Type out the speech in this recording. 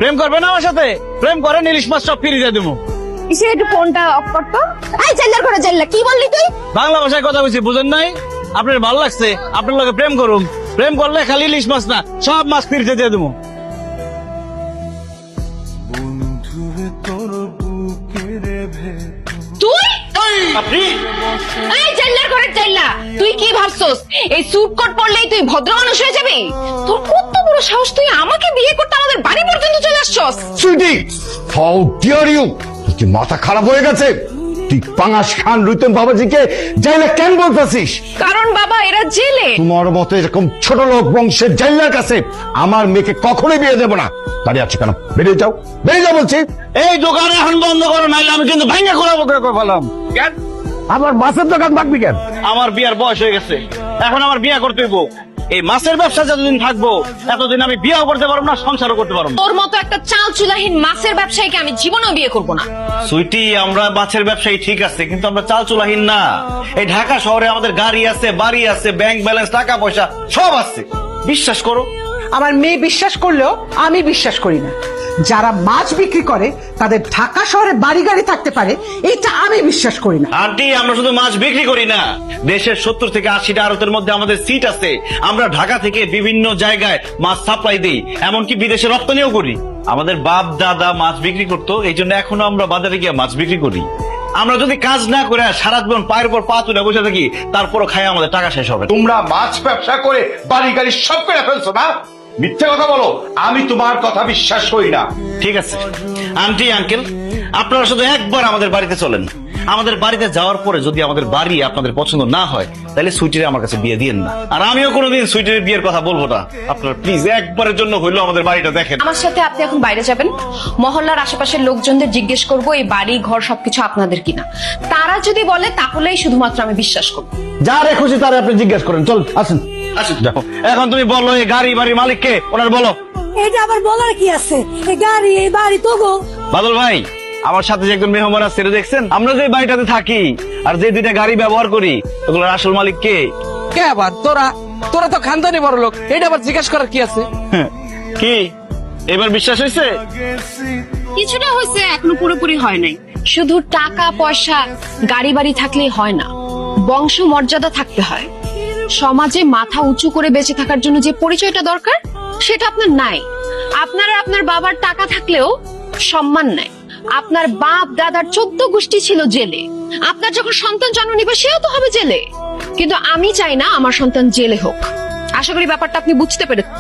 প্রেম করবে না আমার সাথে? প্রেম করেন, ইলিশ মাছ সব ফিরে দিয়ে দেবো। ইসে একটু ফোনটা অফ করতো। এই জেলার করে জেল্লা, কি বললি তুই? বাংলা ভাষায় কথা বলছি, বুঝেন নাই? আপনার ভালো লাগছে, আপনার লগে প্রেম করুন। প্রেম করলে খালি ইলিশ মাছ না, সব মাছ ফিরতে দিয়ে দেবো। তুই আপনি এই জেলার করে জেল্লা, তুই কি ভাবছস এই স্যুট কোট পরলেই তুই ভদ্র মানুষ হয়ে যাবি? তোর কত বড় সাহস, তুই আমাকে বিয়ে করতে আমাদের বাড়ি পর্যন্ত চলে আসছস? Sweetie, how dear you! তুই মাথা খারাপ হয়ে গেছে? তুই পাঙাশ খান রুতম বাবাজিকে জাইলা কেন বলতেছিস? কারণ বাবা এরা জেলে। তোমার মতো এরকম ছোট লোক বংশের জাইলার কাছে আমার মেয়েকে কখনোই বিয়ে দেবো না। দাঁড়িয়ে আছে কেন? বেরিয়ে যাও, বেরিয়ে যাও বলছি। এই দোকান এখন বন্ধ করো, নাইলে আমি কিন্তু ভাঙা করে ফেলাম। কেন? আমার মাছের দোকান থাকবি কেন? আমার বিয়ার বয়স হয়ে গেছে, এখন আমার বিয়া করতে হইব। এই মাছের ব্যবসা যতদিন থাকবো এতদিন আমি বিয়াও করতে পারবো না, সংসারও করতে পারবো না। তোর মতো একটা চাল চুলাহীন মাছের ব্যবসায়ীকে আমি জীবনেও বিয়ে করব না। সুইটি, আমরা মাছের ব্যবসায়ী ঠিক আছে, কিন্তু আমরা চাল চুলাহীন না। এই ঢাকা শহরে আমাদের গাড়ি আছে, বাড়ি আছে, ব্যাংক ব্যালেন্স, টাকা পয়সা সব আছে। বিশ্বাস করো। আমার মেয়ে বিশ্বাস করলেও আমি বিশ্বাস করি না। যারা মাছ বিক্রি করে তাদের ঢাকা শহরে বাড়ি গাড়ি থাকতে পারে, এটা আমি বিশ্বাস করি না। আন্টি, আমরা শুধু মাছ বিক্রি করি না, দেশের 70 থেকে 80টা আড়তের মধ্যে আমাদের সিট আছে। আমরা ঢাকা থেকে বিভিন্ন জায়গায় মাছ সাপ্লাই দিই, এমনকি বিদেশে রপ্তানিও করি। আমাদের বাপ দাদা মাছ বিক্রি করতো, এই জন্য এখনো আমরা বাজারে গিয়ে মাছ বিক্রি করি। আমরা যদি কাজ না করে সারা জীবন পায়ের উপর পা তুলে বসে থাকি, তারপরও খাই আমাদের টাকা শেষ হবে। তোমরা মাছ ব্যবসা করে বাড়ি গাড়ি সব করে ফেলছো না? মিথ্যে কথা বলো, আমি তোমার কথা বিশ্বাস করি না। ঠিক আছে আন্টি, আঙ্কেল, আপনারা শুধু একবার আমাদের বাড়িতে চলেন। আমাদের বাড়িতে যাওয়ার পরে যদি আমাদের বাড়ি আপনাদের পছন্দ না হয়, তাহলে সুইটির আমার কাছে বিয়ে দিয়েন না। আর আমিও কোনোদিন সুইটির বিয়ের কথা বলবো না। আপনারা প্লিজ একবারের জন্য হইলো আমাদের বাড়িটা দেখেন। আমার সাথে আপনি এখন বাইরে যাবেন, মহল্লার আশেপাশের লোকজনদের জিজ্ঞেস করব এই বাড়ি ঘর সবকিছু আপনাদের কিনা। তারা যদি বলে তাহলেই শুধুমাত্র আমি বিশ্বাস করব। যারে খুশি তারে আপনি জিজ্ঞেস করেন। চল আসেন। আচ্ছা দেখো, এখন তুমি বলো এই গাড়ি বাড়ির মালিককে, ওনার বলো। এটা আবার বলার কি আছে? এই গাড়ি এই বাড়ি তো গো। বাদল ভাই, আমার সাথে যে একজন মেহমান আছে দেখছেন? আমরা যে বাড়িটাতে থাকি আর যে দুইটা গাড়ি ব্যবহার করি, ওগুলোর আসল মালিক কে? কে আবার? তোরা তো খানদানি বড় লোক, এটা আবার জিজ্ঞাসা করার কি আছে? কি এবার বিশ্বাস হয়েছে? কিছুটা হয়েছে, এখনো পুরোপুরি হয় নাই। শুধু টাকা পয়সা গাড়ি বাড়ি থাকলেই হয় না, বংশ মর্যাদা থাকতে হয়। সমাজে মাথা উঁচু করে বেঁচে থাকার জন্য যে পরিচয়টা দরকার, সেটা আপনার নাই। আপনার আপনার বাবার টাকা থাকলেও সম্মান নাই। আপনার বাপ দাদার 14 গোষ্ঠী ছিল জেলে, আপনার যখন সন্তান জন্ম নিবে সেও তো হবে জেলে। কিন্তু আমি চাই না আমার সন্তান জেলে হোক। আশা করি ব্যাপারটা আপনি বুঝতে পেরেছেন।